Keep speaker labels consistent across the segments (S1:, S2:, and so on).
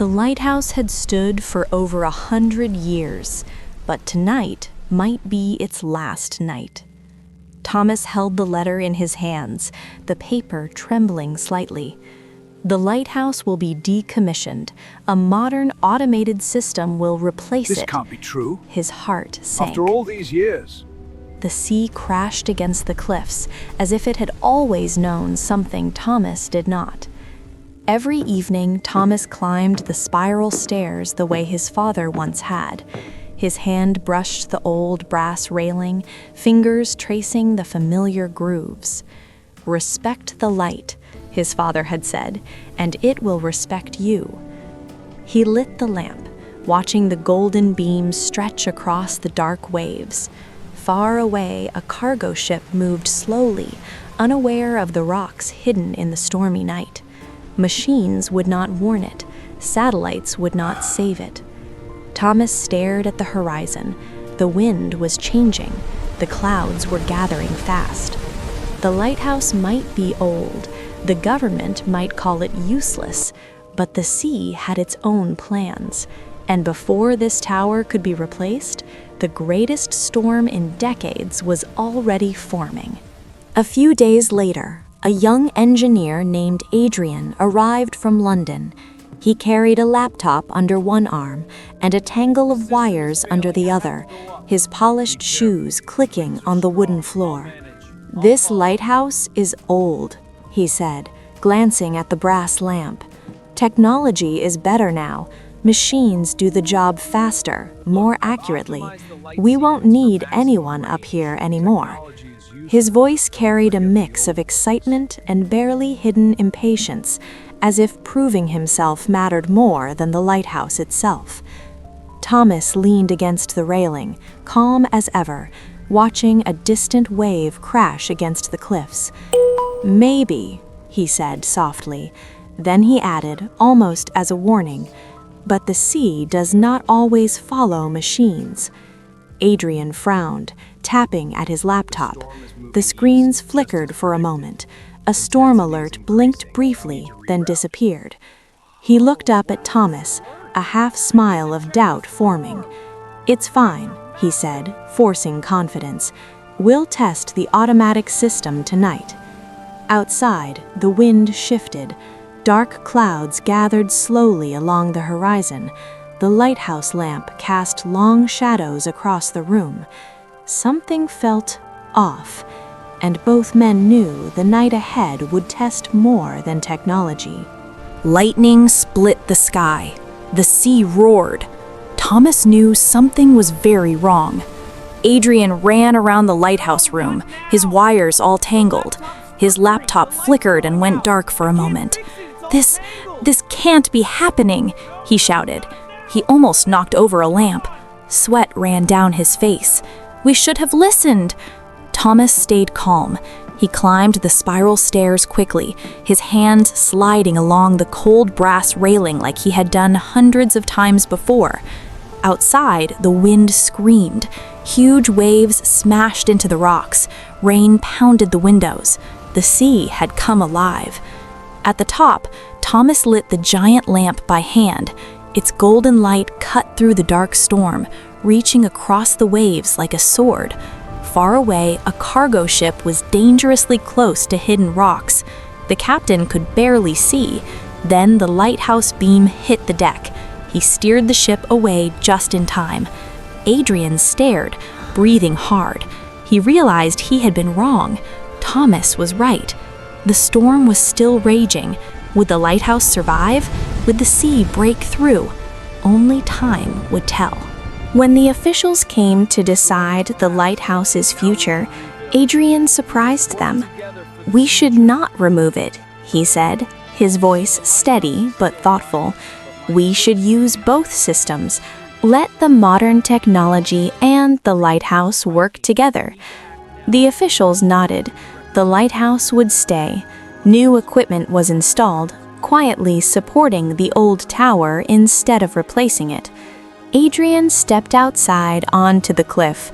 S1: The lighthouse had stood for over 100 years, but tonight might be its last night. Thomas held the letter in his hands, the paper trembling slightly. The lighthouse will be decommissioned. A modern automated system will replace it.
S2: This can't be true.
S1: His heart sank.
S2: After all these years.
S1: The sea crashed against the cliffs, as if it had always known something Thomas did not. Every evening, Thomas climbed the spiral stairs the way his father once had. His hand brushed the old brass railing, fingers tracing the familiar grooves. "Respect the light," his father had said, "and it will respect you." He lit the lamp, watching the golden beams stretch across the dark waves. Far away, a cargo ship moved slowly, unaware of the rocks hidden in the stormy night. Machines would not warn it. Satellites would not save it. Thomas stared at the horizon. The wind was changing. The clouds were gathering fast. The lighthouse might be old. The government might call it useless. But the sea had its own plans. And before this tower could be replaced, the greatest storm in decades was already forming. A few days later, a young engineer named Adrian arrived from London. He carried a laptop under one arm and a tangle of wires under the other, his polished shoes clicking on the wooden floor. "This lighthouse is old," he said, glancing at the brass lamp. "Technology is better now. Machines do the job faster, more accurately. We won't need anyone up here anymore." His voice carried a mix of excitement and barely hidden impatience, as if proving himself mattered more than the lighthouse itself. Thomas leaned against the railing, calm as ever, watching a distant wave crash against the cliffs. "Maybe," he said softly. Then he added, almost as a warning, "But the sea does not always follow machines." Adrian frowned, tapping at his laptop. The screens flickered for a moment. A storm alert blinked briefly, then disappeared. He looked up at Thomas, a half smile of doubt forming. "It's fine," he said, forcing confidence. "We'll test the automatic system tonight." Outside, the wind shifted. Dark clouds gathered slowly along the horizon. The lighthouse lamp cast long shadows across the room. Something felt off, and both men knew the night ahead would test more than technology. Lightning split the sky. The sea roared. Thomas knew something was very wrong. Adrian ran around the lighthouse room, his wires all tangled. His laptop flickered and went dark for a moment. This can't be happening," he shouted. He almost knocked over a lamp. Sweat ran down his face. "We should have listened." Thomas stayed calm. He climbed the spiral stairs quickly, his hand sliding along the cold brass railing like he had done hundreds of times before. Outside, the wind screamed. Huge waves smashed into the rocks. Rain pounded the windows. The sea had come alive. At the top, Thomas lit the giant lamp by hand. Its golden light cut through the dark storm, reaching across the waves like a sword. Far away, a cargo ship was dangerously close to hidden rocks. The captain could barely see. Then the lighthouse beam hit the deck. He steered the ship away just in time. Adrian stared, breathing hard. He realized he had been wrong. Thomas was right. The storm was still raging. Would the lighthouse survive? Would the sea break through? Only time would tell. When the officials came to decide the lighthouse's future, Adrian surprised them. "We should not remove it," he said, his voice steady but thoughtful. "We should use both systems. Let the modern technology and the lighthouse work together." The officials nodded. The lighthouse would stay. New equipment was installed, quietly supporting the old tower instead of replacing it. Adrian stepped outside onto the cliff.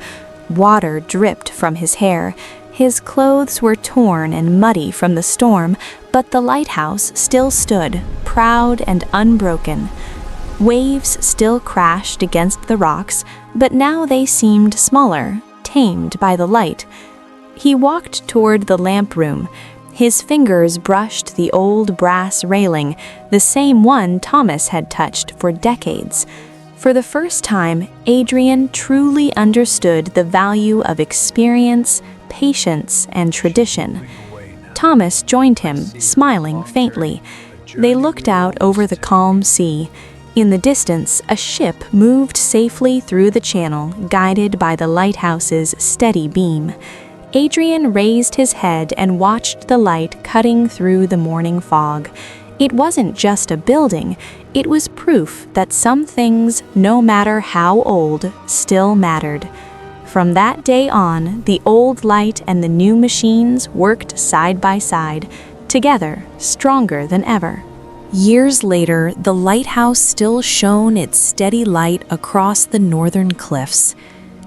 S1: Water dripped from his hair. His clothes were torn and muddy from the storm, but the lighthouse still stood, proud and unbroken. Waves still crashed against the rocks, but now they seemed smaller, tamed by the light. He walked toward the lamp room. His fingers brushed the old brass railing, the same one Thomas had touched for decades. For the first time, Adrian truly understood the value of experience, patience, and tradition. Thomas joined him, smiling faintly. They looked out over the calm sea. In the distance, a ship moved safely through the channel, guided by the lighthouse's steady beam. Adrian raised his head and watched the light cutting through the morning fog. It wasn't just a building, it was proof that some things, no matter how old, still mattered. From that day on, the old light and the new machines worked side by side, together, stronger than ever. Years later, the lighthouse still shone its steady light across the northern cliffs.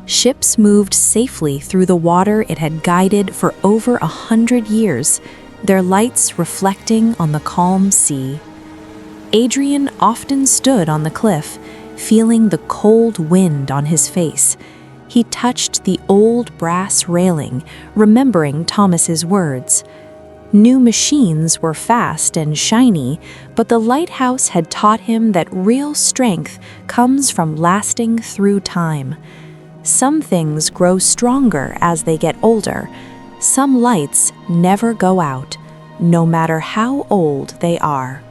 S1: Ships moved safely through the water it had guided for over 100 years, their lights reflecting on the calm sea. Adrian often stood on the cliff, feeling the cold wind on his face. He touched the old brass railing, remembering Thomas's words. New machines were fast and shiny, but the lighthouse had taught him that real strength comes from lasting through time. Some things grow stronger as they get older. Some lights never go out, no matter how old they are.